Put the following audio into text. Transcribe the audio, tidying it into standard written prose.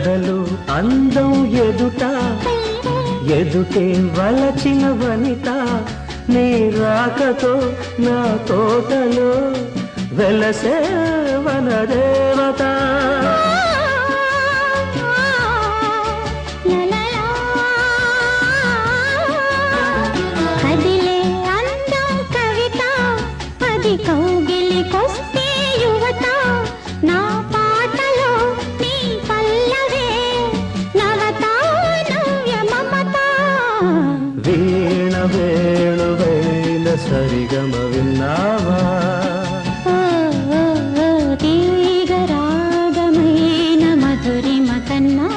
ఎదలు అందం ఎదుట ఎదుటే వలచిన వనిత నీ రాకతో నా తోటలో వెలసే వనదేవత కదిలే అందం కవిత అది కౌగిలికొస్తే యువత నా పాటలో నీ పల్లవే నవత నవ్య మమత వీణ వేణువైన సరిగమ విన్నావా తీగ రాగమైన మధురిమ కన్నా